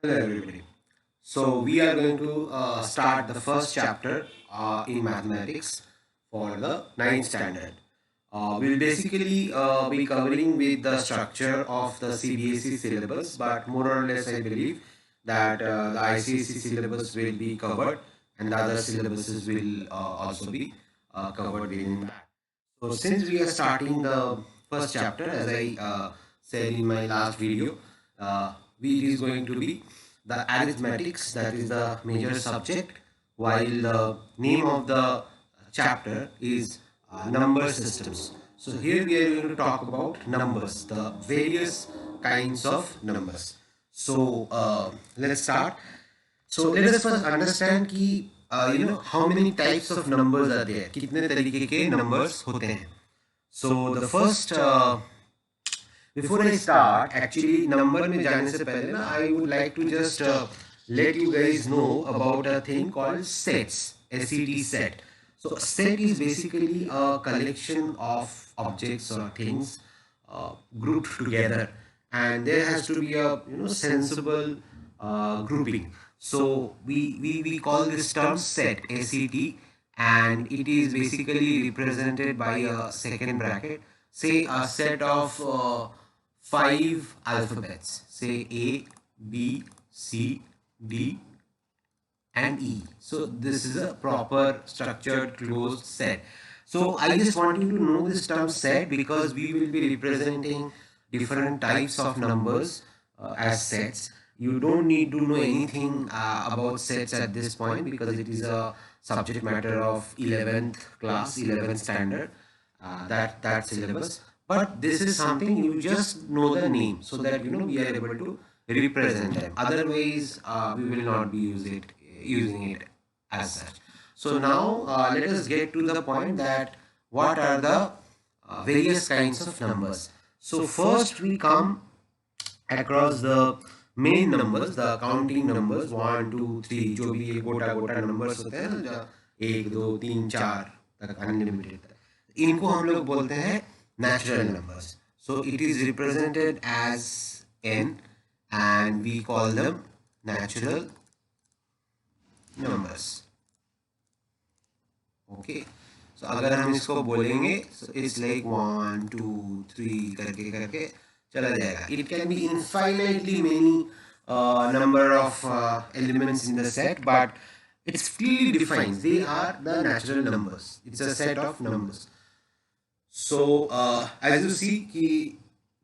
Hello everybody. So we are going to start the first chapter in mathematics for the ninth standard. We'll basically be covering with the structure of the CBSE syllabus, but more or less I believe that the ICSE syllabus will be covered and the other syllabuses will also be covered within that. So since we are starting the first chapter, as I said in my last video, it is going to be the arithmetics, that is the major subject, while the name of the chapter is number systems. So here we are going to talk about numbers, the various kinds of numbers. So let's start. So let us first understand कि how many types of numbers are there, कितने तरीके के numbers होते हैं. So the first before I start, actually number में जाने से पहले ना I would like to just let you guys know about a thing called sets. SET set. So a set is basically a collection of objects or things grouped together, and there has to be a sensible grouping. So we call this term set, SET, and it is basically represented by a second bracket. Say a set of five alphabets, say A, B, C, D, and E. So this is a proper structured closed set. So I just want you to know this term set because we will be representing different types of numbers as sets. You don't need to know anything about sets at this point because it is a subject matter of 11th class, 11th standard, that syllabus. But this is something you just know the name so that we are able to represent them. Otherwise, we will not be using it as such. So now let us get to the point that what are the various kinds of numbers. So first we come across the main numbers, the counting numbers 1, 2, 3, जो भी ये गोटा गोटा numbers होते हैं ना, 1, 2, 3, 4 तक unlimited तक, इनको हम लोग बोलते हैं natural numbers. So it is represented as n and we call them natural numbers. Okay. So अगर हम इसको बोलेंगे, so it's like 1, 2, 3 करके करके चला जाएगा. It can be infinitely many number of elements in the set, but it's clearly defined. They are the natural numbers. It's a set of numbers. So as you see कि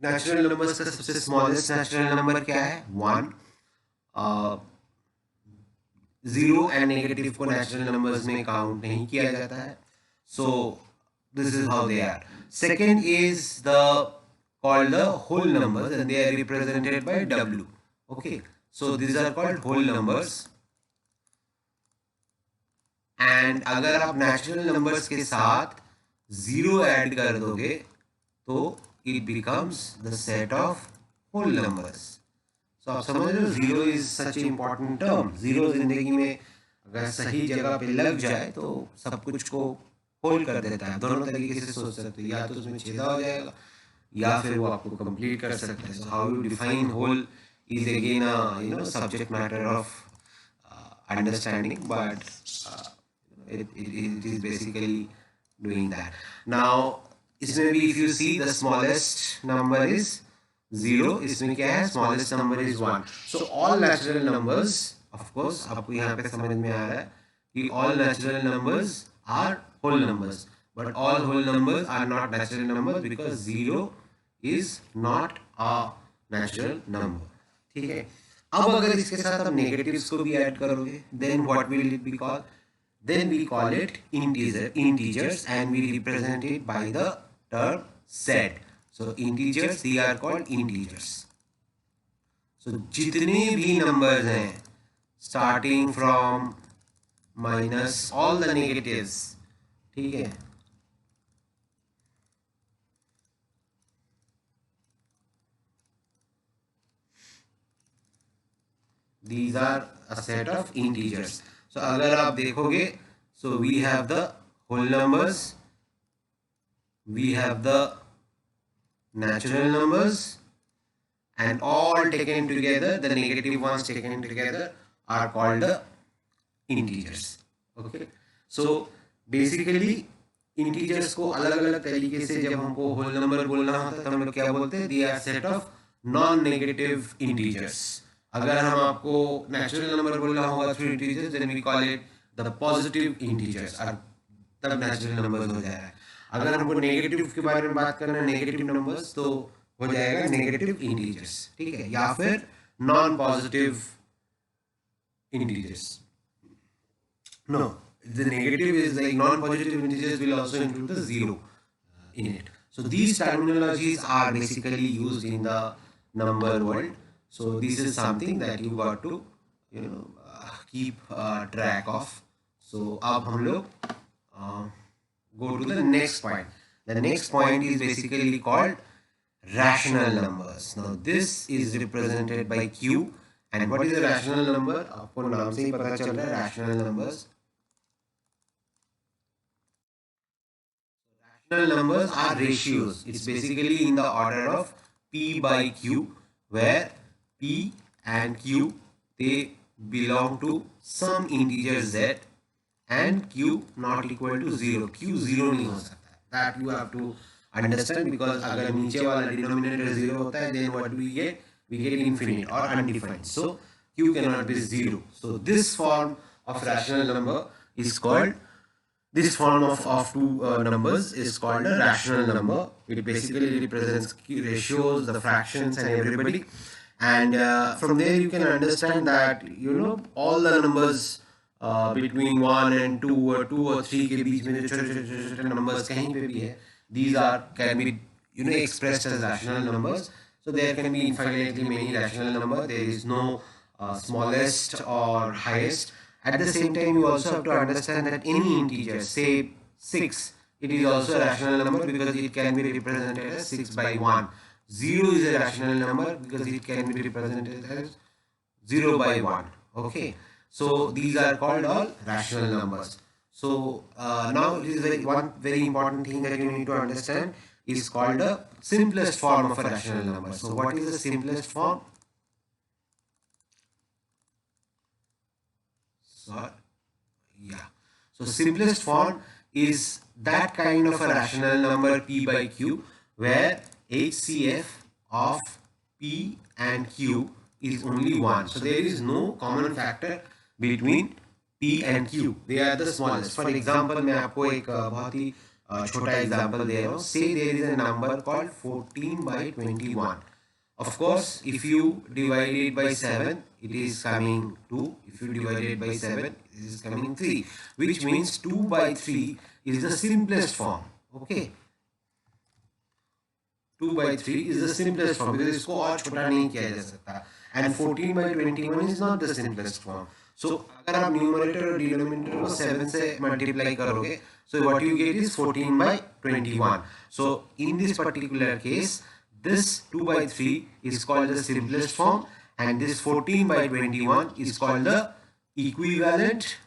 natural numbers का सबसे smallest natural number क्या है? 1. 0 and negative को natural numbers में count नहीं किया जाता है. So this is how they are. Second is called the whole numbers and they are represented by W. Okay. So these are called whole numbers. And अगर आप natural numbers के साथ 0 add कर दोगे तो it becomes the set of whole numbers. So आप समझ रहे हो, 0 is such an important term. 0 जिंदगी में अगर सही जगह पे लग जाए तो सब कुछ को होल्ड कर देता है. दोनों तरीके से सोच सकते हो, या तो उसमें छेदा हो जाएगा या फिर वो आपको कंप्लीट कर सकता है. So how you define whole is again a subject matter of understanding, but it is basically doing that. Now इसमें भी if you see the smallest number is 0, इसमें क्या है, smallest number is 1. So all natural numbers, of course आपको यहाँ पे समझ में आ रहा है कि all natural numbers are whole numbers, but all whole numbers are not natural numbers because 0 is not a natural number. ठीक है. अब अगर इसके साथ आप negatives को भी ऐड करोगे, then what will it be called? Then we call it integers, and we represent it by the term set. So integers, they are called integers. So जितने भी numbers हैं, starting from minus all the negatives, ठीक है, these are a set of integers. So अगर आप देखोगे, so we have the whole numbers, we have the natural numbers, and all taken together, the negative ones taken together are called the integers. Okay, so basically integers को अलग अलग तरीके से जब हमको whole number बोलना होता है तो हम लोग क्या बोलते हैं, they are set of non negative integers. अगर हम आपको natural number बोलना होगा through integers, then we call it the positive integers, तब natural numbers हो जाएगा. अगर हमको नेगेटिव के बारे में बात करना है, नेगेटिव नंबर्स, तो हो जाएगा नेगेटिव इंटीजर्स. ठीक है, या फिर non positive integers. No, the negative is like non-positive integers will also include the zero in it. So these terminologies are basically used in the number world. So this is something that you got to keep track of. So अब हम लोग go to the next point. The next point is basically called rational numbers. Now this is represented by Q. And what is a rational number? आपको नाम से ही पता चल रहा है rational numbers. Rational numbers are ratios. It's basically in the order of P by Q, where P and Q, they belong to some integer Z and Q not equal to 0. Q 0 नहीं हो सकता. That you have to understand, because अगर नीचे वाला denominator 0 होता है, then what do we get? We get infinite or undefined. So Q cannot be 0. So this form of rational number is called, this form of two numbers is called a rational number. It basically represents ratios, the fractions and everybody. And from there you can understand that all the numbers between 1 and 2 or 2 or 3 के बीच में जो छोटे numbers कहीं पे भी है, these are can be expressed as rational numbers. So there can be infinitely many rational numbers. There is no smallest or highest. At the same time, you also have to understand that any integer, say 6, it is also a rational number because it can be represented as 6 by 1. 0 is a rational number because it can be represented as 0 by 1. Okay, so these are called all rational numbers. So now it is one very important thing that you need to understand is called the simplest form of a rational number. So what is the simplest form? So simplest form is that kind of a rational number P by Q where HCF of P and Q is only 1. So there is no common factor between P and Q. They are the smallest. For example, मैं आपको एक बहुत ही छोटा example दे रहा हूँ. Say there is a number called 14 by 21. Of course, if you divide it by 7, it is coming 2. If you divide it by 7, it is coming 3. Which means 2 by 3 is the simplest form. Okay. 2 by 3 is the simplest form because इसको और छोटा नहीं किया जा सकता. And 14 by 21 is not the simplest form. So अगर आप numerator और denominator को 7 से multiply करोगे, so what you get is 14 by 21. So in this particular case, this 2 by 3 is called the simplest form and this 14 by 21 is called the equivalent.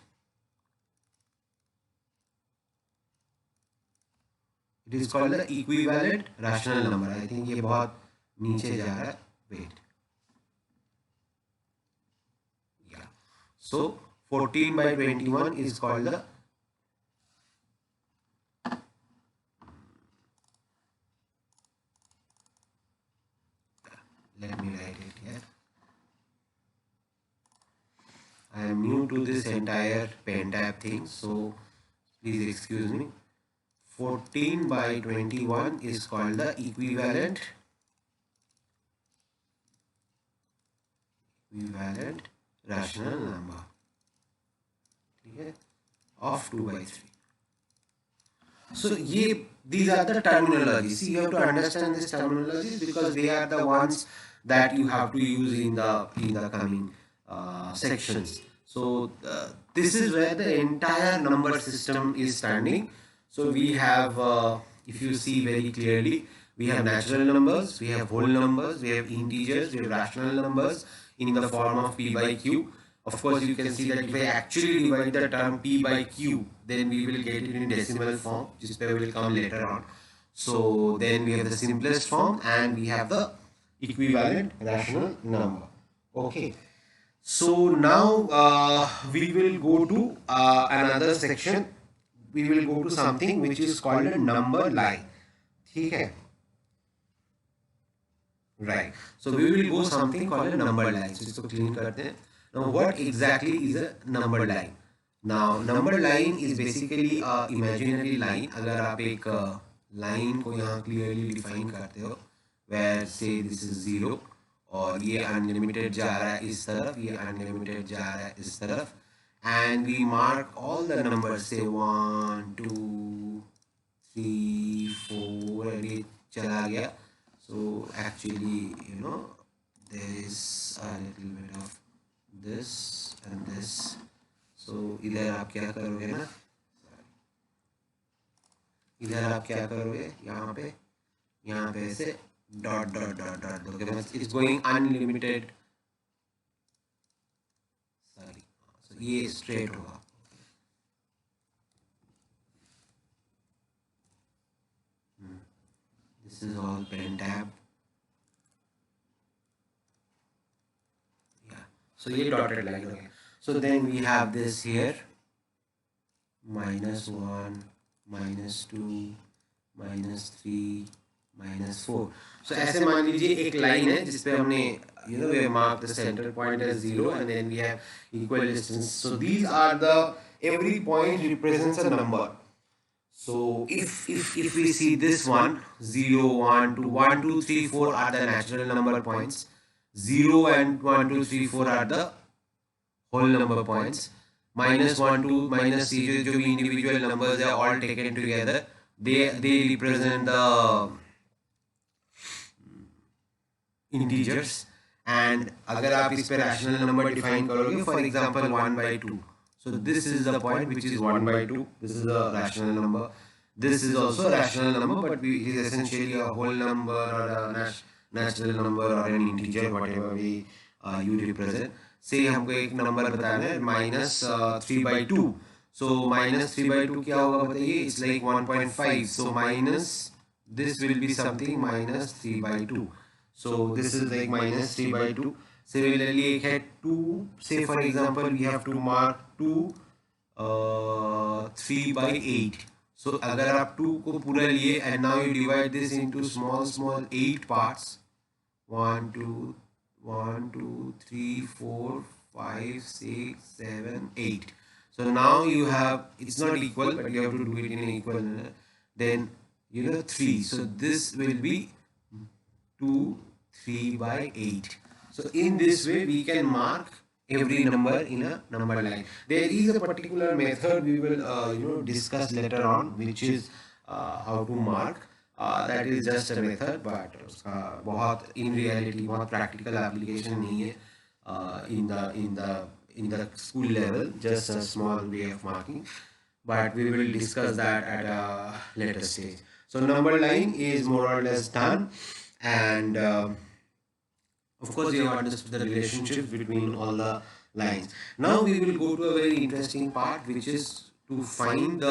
It is called the equivalent rational number. I think ये बहुत नीचे जा रहा है. Wait. Yeah. So 14 by 21 is called the let me write it here. I am new to this entire pen tab thing, so please excuse me. 14 by 21 is called the equivalent rational number of 2 by 3. So these are the terminologies. See, you have to understand these terminologies because they are the ones that you have to use in the coming sections. So this is where the entire number system is standing. So we have, if you see very clearly, we have natural numbers, we have whole numbers, we have integers, we have rational numbers in the form of P by Q. Of course, you can see that if I actually divide the term P by Q, then we will get it in decimal form, which will come later on. So then we have the simplest form and we have the equivalent rational number. Okay. So now we will go to another section. We will go to something which is called a number line. Okay. Right. So we will go something called a number line. So इसको clean करते हैं. Now what exactly is a number line? Now number line is basically a imaginary line. अगर आप एक line को यहाँ clearly define करते हो, where say this is 0 और ये unlimited जा रहा है इस तरफ, ये unlimited जा रहा है इस तरफ, and we mark all the numbers, say 1 2 3 4 and ये चला गया. So actually, there is a little bit of this and this. So इधर आप क्या करोगे ना, इधर आप क्या करोगे, यहाँ पे ऐसे डॉट डॉट डॉट डॉट दोगे, मतलब it's going unlimited. Sorry, so ये स्ट्रेट होगा. This is all pen tab. Yeah. So ये dotted line okay. So then we have this here, -1, -2, -3, -4. So ऐसे मान लीजिए एक लाइन है जिसपे हमने we have marked the center point as 0 and then we have equal distance. So these are every point represents a number. So if we see this one, 0, 1, 2, 1, 2, 3, 4 are the natural number points. 0 and 1, 2, 3, 4 are the whole number points. -1, 2, -3, जो भी individual numbers are all taken together. They represent the integers. And अगर आप इस पे rational number define करोगे, for example 1/2. So this is the point which is 1/2. This is a rational number. This is also a rational number, but it is essentially a whole number or a natural number or an integer, whatever we you represent. Say हमको एक number बताना है -3/2. So -3/2 क्या होगा बताइए? It's like 1.5. So minus this will be something -3/2. So this is like -3/2. Similarly, एक है 2. Say for example, we have to mark 2 3/8. So अगर आप 2 को पूरा लिए and now you divide this into small 8 parts. 1 2 3 4 5 6 7 8. So now you have, it's not equal, but you have to do it in an equal manner. Then 3. So this will be 2 3/8. So in this way we can mark every number in a number line. There is a particular method we will discuss later on, which is how to mark. That is just a method, but उसका बहुत in reality बहुत practical application नहीं है in the school level, just a small way of marking. But we will discuss that at a later stage. So number line is more or less done, and of course you have understood the relationship between all the lines. Now we will go to a very interesting part, which is to find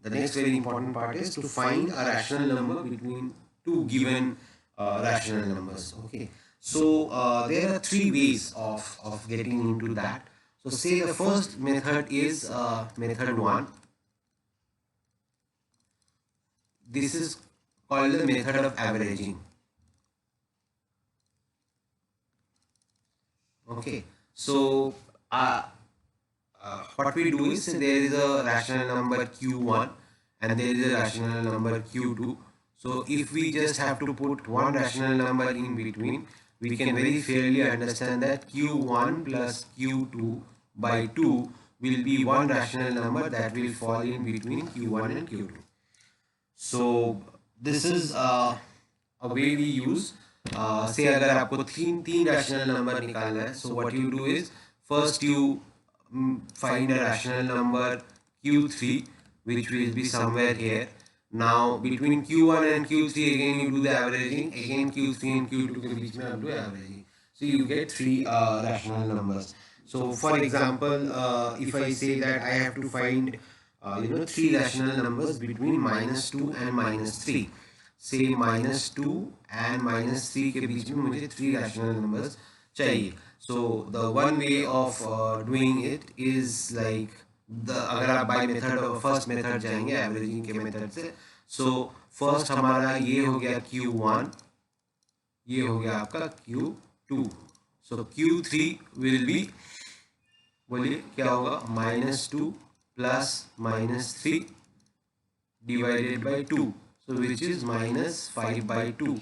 the next very important part is to find a rational number between two given rational numbers. Okay, so there are 3 ways of getting into that. So say the first method is method 1. This is called the method of averaging. Okay, so what we do is there is a rational number q1 and there is a rational number q2. So if we just have to put one rational number in between, we can very fairly understand that q1 plus q2 by 2 will be one rational number that will fall in between q1 and q2. So this is a way we use. Say अगर आपको तीन rational number निकालना है, so what you do is first you find a rational number q3, which will be somewhere here. Now between q1 and q3 again you do the averaging, again q3 and q2 के बीच में आप do averaging. So you get 3 rational numbers. So for example, if I say that I have to find 3 rational numbers between -2 and -3. से -2 and -3 के बीच में मुझे 3 rational numbers चाहिए. So the one way of doing it is like अगर आप by method first method जाएंगे averaging के method से. सो फर्स्ट हमारा ये हो गया Q1, ये हो गया आपका Q2. So Q3 will be, बोलिए क्या होगा, -2 plus -3 divided by 2, so which is -5 by 2.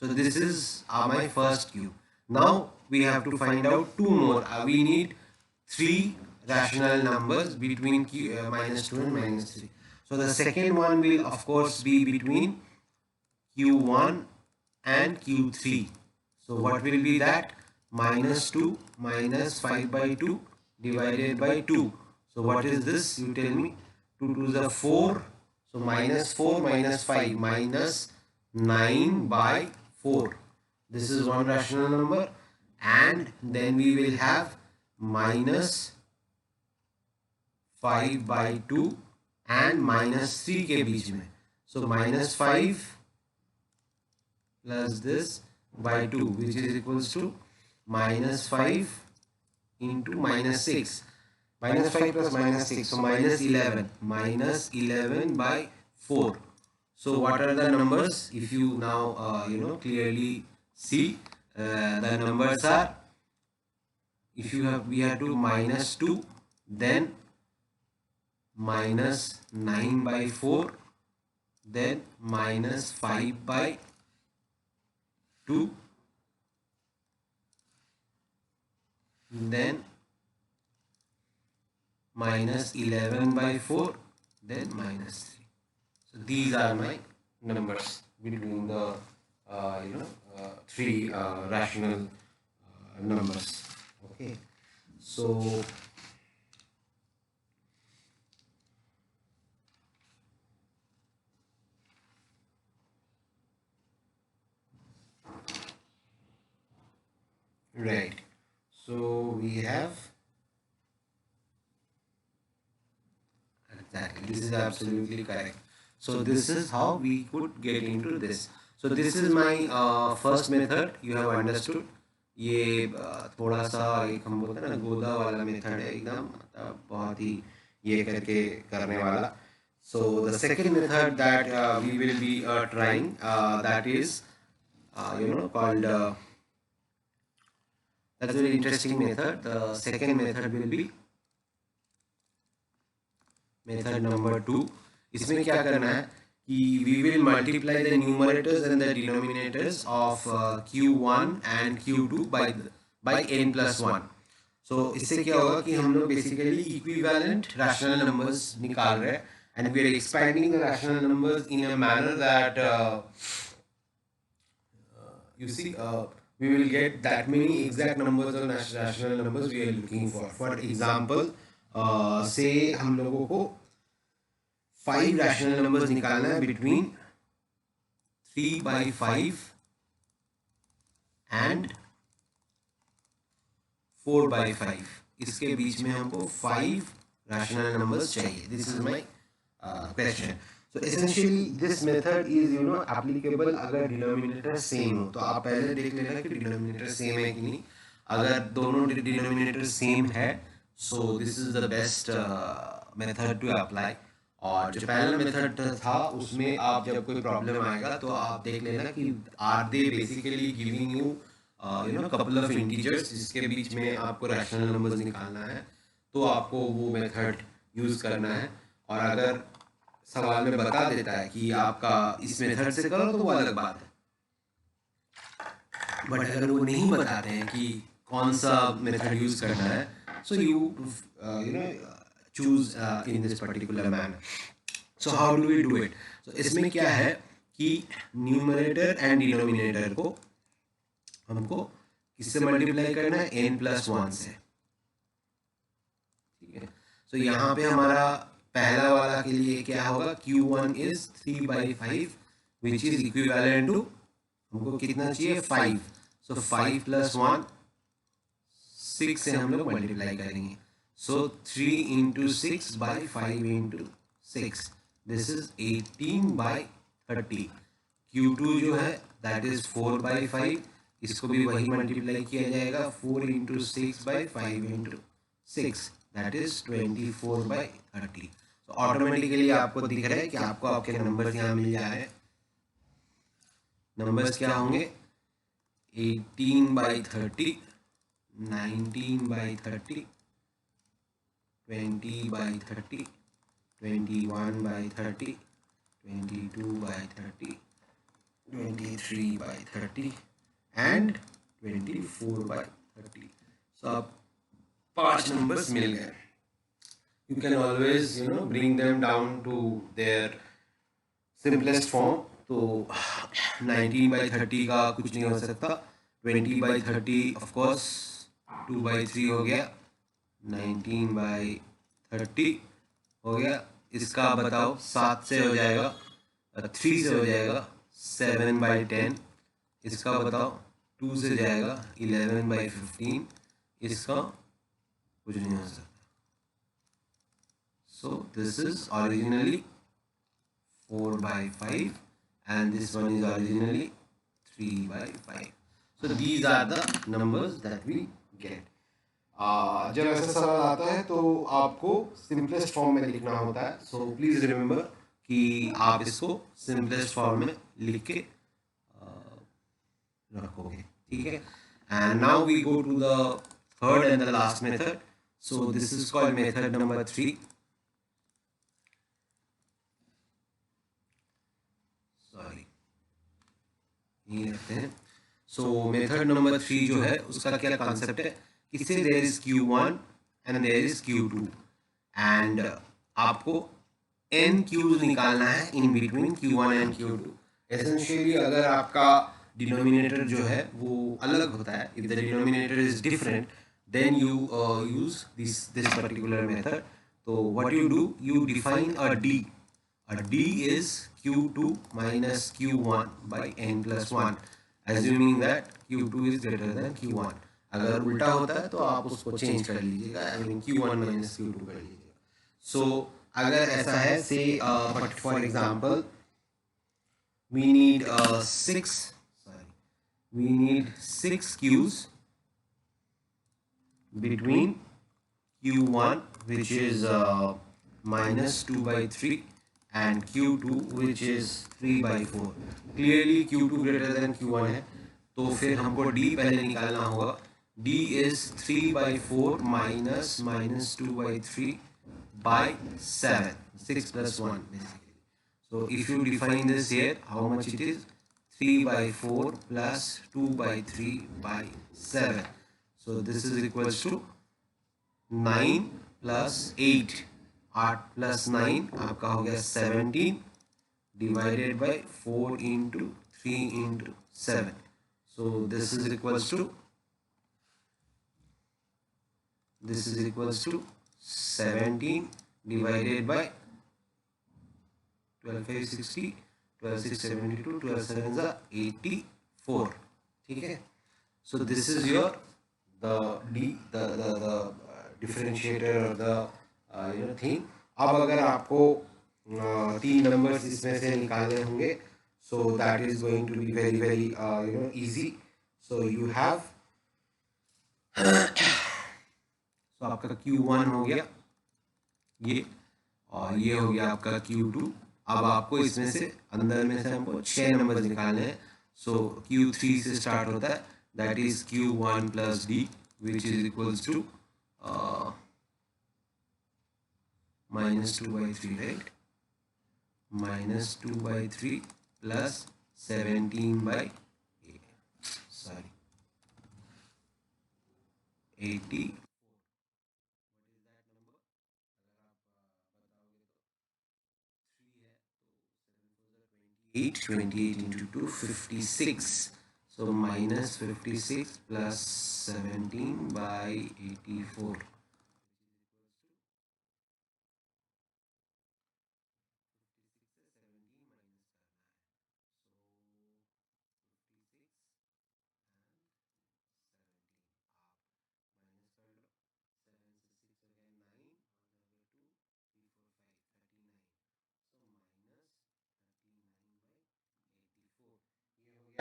So this is my first Q. Now we have to find out two more. We need three rational numbers between -2 and -3. So the second one will of course be between Q1 and Q3. So what will be that? -2 minus 5 by 2 divided by 2. So what is this? You tell me. 2 to the 4. So -4 minus 5 minus 9 by 4. This is one rational number. And then we will have minus 5 by 2 and -3 के बीच में. So -5 plus this by 2, which is equals to -5 into -6. -5 plus -6, so -11. -11 by 4. So what are the numbers? If you now clearly see, the numbers are, if you have, we have to -2, then -9 by 4, then -5 by 2, then -11 by 4, then -3. So these are my numbers between the three rational numbers. Okay, so right, so we have exactly, this is absolutely correct. So this is how we could get into this. So this is my first method. You have understood. ये थोड़ा सा एक हम बोलते हैं ना गोदा वाला method है, एकदम बहुत ही ये करके करने वाला. So the second method that we will be trying, that is called that's a very interesting method. The second method will be method number 2. इसमें क्या करना है कि we will multiply the numerators and the denominators of Q1 and Q2 by n plus 1. So इससे क्या होगा कि हम लोग basically equivalent rational numbers निकाल रहे हैं, and we are expanding the rational numbers in a manner that you see we will get that many exact numbers or rational numbers we are looking for. For example, say हम लोगों को 5 rational numbers निकालना है between 3 by 5 and 4 by 5. इसके बीच में हमको 5 rational numbers चाहिए. This is my question. So essentially this method is applicable अगर denominator same हो. तो आप पहले देख लेना कि denominator same है कि नहीं. अगर दोनों denominator same है, so this is the best method to apply. और जो पहला मेथड था उसमें आप जब कोई प्रॉब्लम आएगा तो आप देख लेना कि are they basically giving you couple of integers जिसके बीच में आपको रैशनल नंबर्स निकालना है, तो आपको वो मेथड यूज करना है. और अगर सवाल में बता देता है कि आपका इस मेथड से करो तो वो अलग बात है, बट अगर वो नहीं बताते हैं कि कौन सा मेथड यूज करना है, so you choose in this particular manner. So how do we do it? So इसमें क्या है कि numerator and denominator को हमको किससे मल्टीप्लाई करना है, n plus 1 से. ठीक है. So यहाँ पे हमारा पहला वाला के लिए क्या होगा, Q1 is 3 by 5 which is equivalent to हमको कितना चाहिए, 5. So 5 plus 1 6 से हम लोग मल्टीप्लाई करेंगे. So 3 into 6 by 5 into 6. This is 18 by 30. Q2 जो है दैट इज 4/5, इसको भी वही मल्टीप्लाई किया जाएगा, 4 × 6/5 × 6 दैट इज 24/30। तो ऑटोमेटिकली आपको दिख रहा है कि आपको आपके नंबर्स यहाँ मिल जा रहे हैं। नंबर्स क्या होंगे? 18/30, 19/30, 20/30, 21/30, 22/30, 23/30 and 24/30। So आप 5 numbers मिल गए। You can always bring them down to their simplest form। तो 19/30 का कुछ नहीं हो सकता, 20/30 ऑफ कोर्स 2/3 हो गया, 19/30 हो गया। इसका बताओ 7 से हो जाएगा, 3 से हो जाएगा 7/10। इसका बताओ 2 से जाएगा 11/15। इसका कुछ नहीं हो सकता। So this is originally 4/5 and this one is originally 3/5. So these are the numbers that we get. जब ऐसा सवाल आता है तो आपको सिंपलेस्ट फॉर्म में लिखना होता है। सो प्लीज रिमेंबर कि आप इसको सिंपलेस्ट फॉर्म में लिख के रखोगे, ठीक है। And now we go to the third and the last method. So this is called method number 3। Sorry, ये रखते हैं। सो मेथड नंबर 3 जो है उसका क्या कॉन्सेप्ट है? इससे there is Q1 and there is Q2 and आपको n क्यूज निकालना है in between Q1 and Q2। Essentially अगर आपका डिनोमिनेटर जो है वो अलग होता है, if the denominator is different, then you use this particular method. तो what you do, you define a d। A d is Q2 minus Q1 by n plus 1, assuming that Q2 is greater than Q1। अगर उल्टा होता है तो आप उसको change कर लीजिएगा, I mean Q1 minus Q2 कर लीजिएगा। So अगर ऐसा है, say but for example we need we need 6 Qs between Q1 which is minus 2/3 and Q2 which is 3/4। clearly Q2 greater than Q1 है, तो फिर हमको D पहले निकालना होगा। D is 3/4 minus 2/3 by 7, 6 plus 1 basically। So if you define this here, how much it is? 3/4 plus 2/3 by 7। So this is equals to 9 plus 8, 8 plus 9 आपका हो गया 17 divided by 4 into 3 into 7। So this is equals to 17 divided by 12 5 60, 12 6 72, 12 7 is 84, ठीक है। So this is your the differentiator or the thing। अब अगर आपको 3 numbers इसमें से निकालने होंगे, so that is going to be very very easy। so you have so आपका Q1 हो गया ये, और ये हो गया आपका Q2। अब आपको इसमें से अंदर में से हमको 6 नंबर निकालने हैं। सो Q3 से स्टार्ट होता है, that is Q1 plus D which is equals to minus 2/3, right? minus 2/3 plus 17/8, sorry 80। 28 into 2 56। So minus 56 plus 17/84।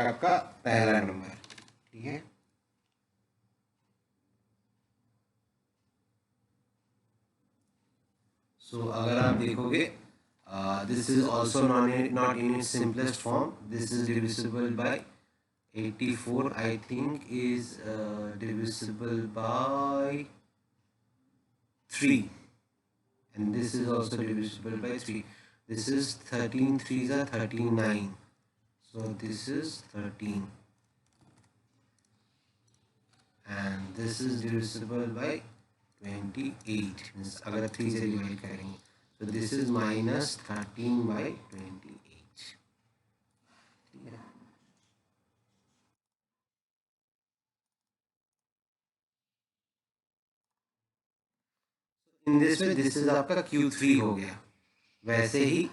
आपका पहला नंबर, ठीक है। सो अगर आप देखोगे, this is also not in its simplest form, this is divisible by 84, I think is divisible by 3, and this is also divisible by 3. This is 13 3s are 39, so this is 13, and this is divisible by 28, means अगर 3 से divide करेंगे, so this is minus 13 by 28, ठीक है। In this way this is आपका Q3 हो गया। वैसे ही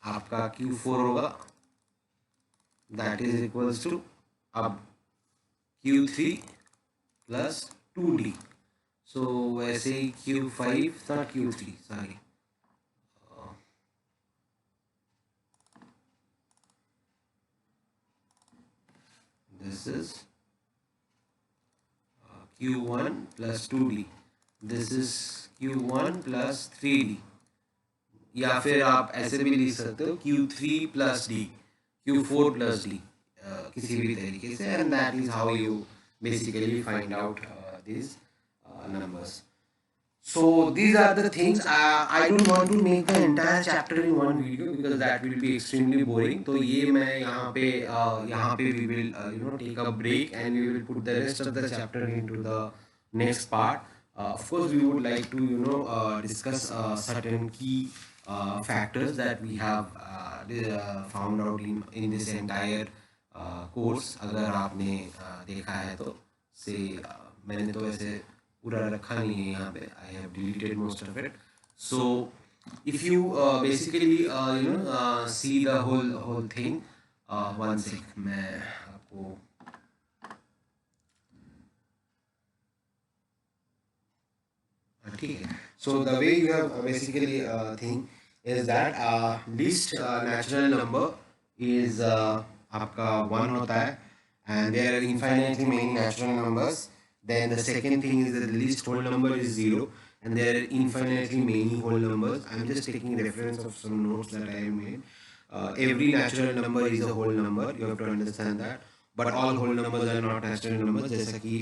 आपका Q4 होगा, दैट इज इक्वल्स टू अब Q3 प्लस 2D। सो वैसे ही Q5 था, Q3 sorry, this is Q1 plus 2D, this is Q1 plus 3D, या फिर आप ऐसे भी लिख सकते हो Q3 plus D, Q4 plus D, किसी भी तरीके से, and that is how you basically find out these numbers. So these are the things. I don't want to make the entire chapter in one video because that will be extremely boring. तो ये मैं यहाँ पे we will take a break and we will put the rest of the chapter into the next part. Of course, we would like to discuss certain key factors that we have found out in this entire course. अगर आपने देखा है तो से मैंने तो ऐसे पूरा रखा नहीं है यहाँ पे, I have deleted most of it. So if you basically see the whole thing, one sec मैं आपको, ठीक है। So the way you have basically thing is that least natural number is आपका 1 होता है, and there are infinitely many natural numbers. Then the second thing is that the least whole number is 0, and there are infinitely many whole numbers. I'm just taking reference of some notes that I have made. Every natural number is a whole number, you have to understand that, but all whole numbers are not natural numbers, जैसा कि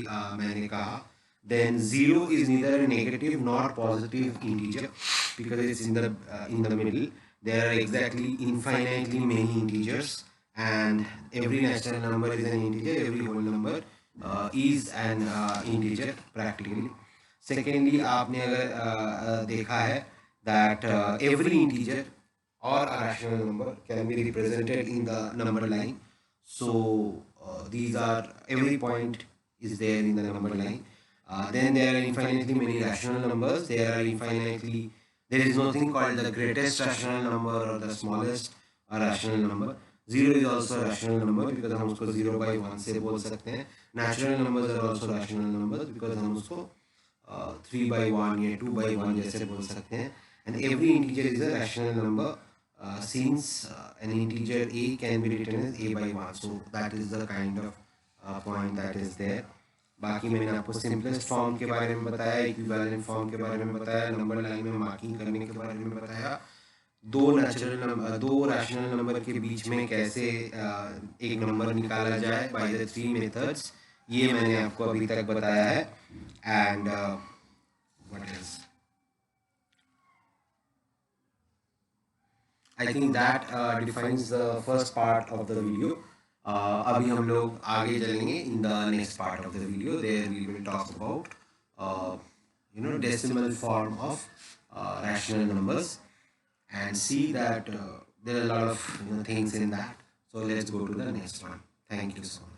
मैंने कहा। Then 0 is neither a negative nor positive integer because it's in the middle. There are exactly infinitely many integers, and every natural number is an integer, every whole number is an integer practically. Secondly, आपने अगर देखा है that every integer or a rational number can be represented in the number line. So these are, every point is there in the number line. Then there are infinitely many rational numbers. There is nothing called the greatest rational number or the smallest rational number. 0 is also a rational number because हम उसको 0 by 1 से बोल सकते हैं. Natural numbers are also rational numbers because हम उसको 3 by 1 या 2 by 1 जैसे बोल सकते हैं. And every integer is a rational number since an integer a can be written as a by 1. So that is the kind of point that is there. बाकी मैंने आपको सिंपलेस्ट फॉर्म के बारे में बताया, इक्विवेलेंट फॉर्म के बारे में बताया, नंबर लाइन में मार्किंग करने के बारे में बताया, दो रैशनल नंबर के बीच में कैसे एक नंबर निकाला जाए बाय द 3 मेथड्स, ये मैंने आपको अभी तक बताया है. And what else, I think that defines the first part of the video. अभी हम लोग आगे चलेंगे in the next part of the video, there we will talk about decimal form of rational numbers and see that there are a lot of things in that. So let's go to the next one. Thank you so much.